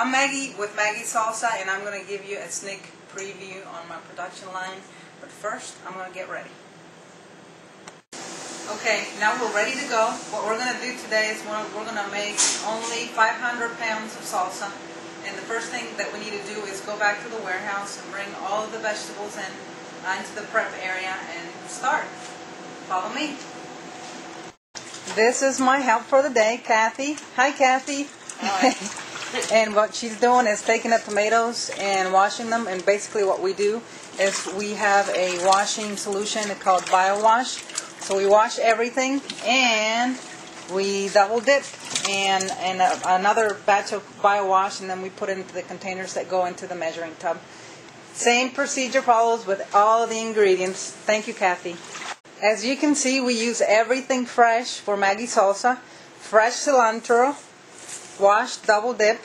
I'm Maggie with Maggie Salsa, and I'm going to give you a sneak preview on my production line. But first, I'm going to get ready. Okay, now we're ready to go. What we're going to do today is we're going to make only 500 pounds of salsa. And the first thing that we need to do is go back to the warehouse and bring all of the vegetables into the prep area and start. Follow me. This is my help for the day, Kathy. Hi, Kathy. Hi. And what she's doing is taking the tomatoes and washing them. And basically what we do is we have a washing solution called BioWash. So we wash everything and we double dip and another batch of BioWash, and then we put it into the containers that go into the measuring tub. Same procedure follows with all the ingredients. Thank you, Kathy. As you can see, we use everything fresh for Maggie Salsa. Fresh cilantro, washed double dip,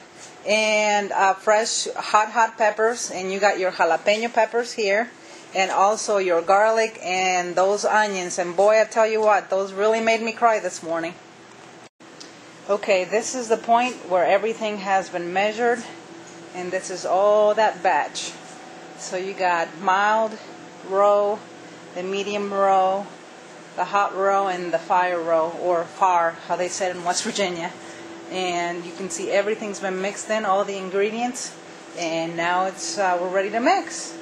and fresh hot peppers, and you got your jalapeno peppers here, and also your garlic and those onions. And boy, I tell you what, those really made me cry this morning. Okay, this is the point where everything has been measured, and this is all that batch. So you got mild row, the medium row, the hot row, and the fire row, or FAR, how they said in West Virginia. And you can see everything's been mixed in, all the ingredients, and now it's we're ready to mix.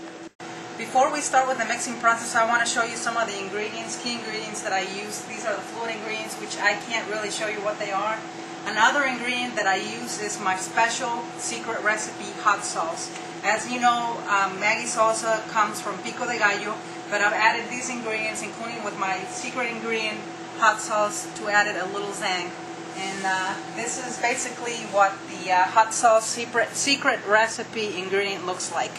Before we start with the mixing process, I want to show you some of the ingredients, key ingredients that I use. These are the fluid ingredients, which I can't really show you what they are. Another ingredient that I use is my special secret recipe hot sauce. As you know, Maggie Salsa comes from Pico de Gallo, but I've added these ingredients, including with my secret ingredient hot sauce, to add it a little zang. And this is basically what the hot sauce secret recipe ingredient looks like.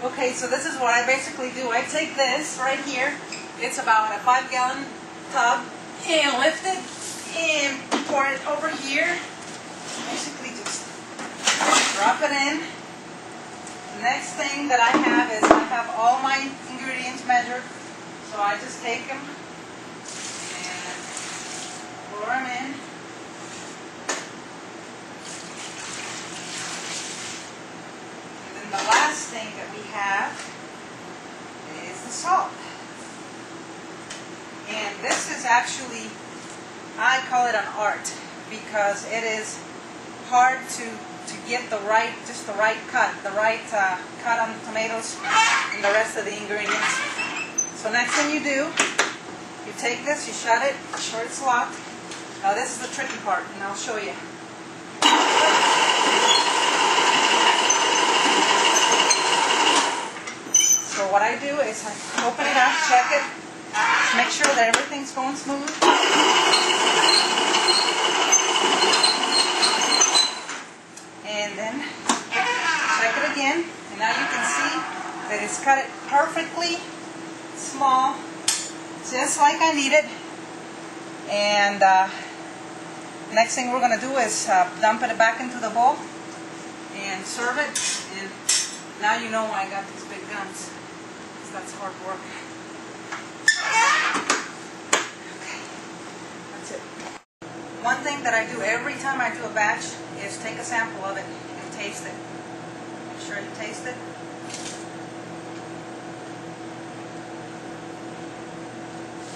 Okay, so this is what I basically do. I take this right here, it's about a 5-gallon tub, and lift it and pour it over here. Basically just drop it in. The next thing that I have is I have all my ingredients measured, so I just take them and pour them in. The last thing that we have is the salt. And this is actually, I call it an art, because it is hard to get the right cut, cut on the tomatoes and the rest of the ingredients. So next thing you do, you take this, you shut it, sure it's locked. Now this is the tricky part, and I'll show you. So what I do is I open it up, check it, make sure that everything's going smooth. And then check it again, and now you can see that it's cut it perfectly small, just like I need it. And next thing we're going to do is dump it back into the bowl and serve it. And now you know why I got these big guns. That's hard work. Okay, that's it. One thing that I do every time I do a batch is take a sample of it and taste it. Make sure you taste it.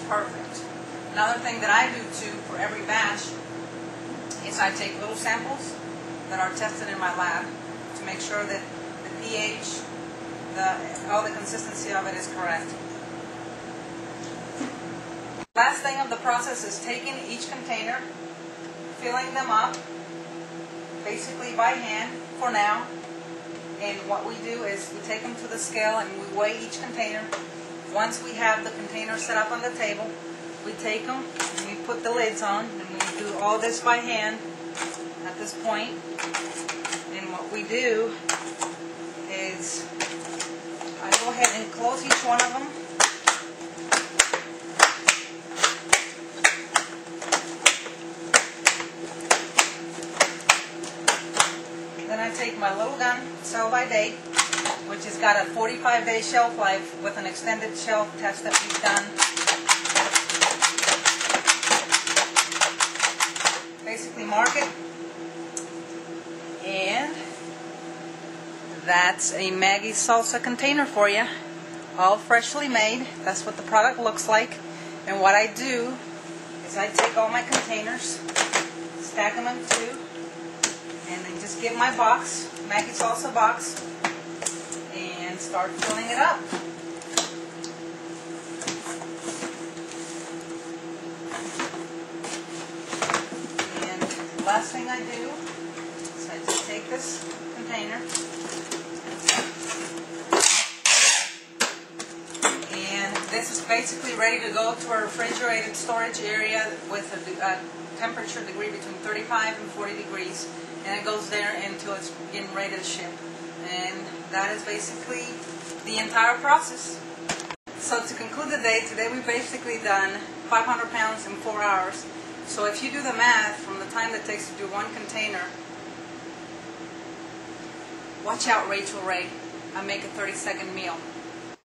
Perfect. Another thing that I do too for every batch is I take little samples that are tested in my lab to make sure that the pH, all the consistency of it is correct. Last thing of the process is taking each container, filling them up, basically by hand for now. And what we do is we take them to the scale and we weigh each container. Once we have the container set up on the table, we take them and we put the lids on, and we do all this by hand at this point. And what we do is I go ahead and close each one of them. Then I take my little gun, sell by date, which has got a 45-day shelf life with an extended shelf test that we've done. Basically mark it, That's a Maggie salsa container for you, all freshly made. That's what the product looks like. And what I do is I take all my containers, stack them in two, and then just get my box, Maggie salsa box, and start filling it up. And last thing I do is I just take this container and this is basically ready to go to a refrigerated storage area with a temperature degree between 35 and 40 degrees, and it goes there until it's getting ready to ship. And that is basically the entire process. So to conclude the day, today we've basically done 500 pounds in 4 hours. So if you do the math from the time that it takes to do one container, watch out, Rachel Ray, I make a 30-second meal.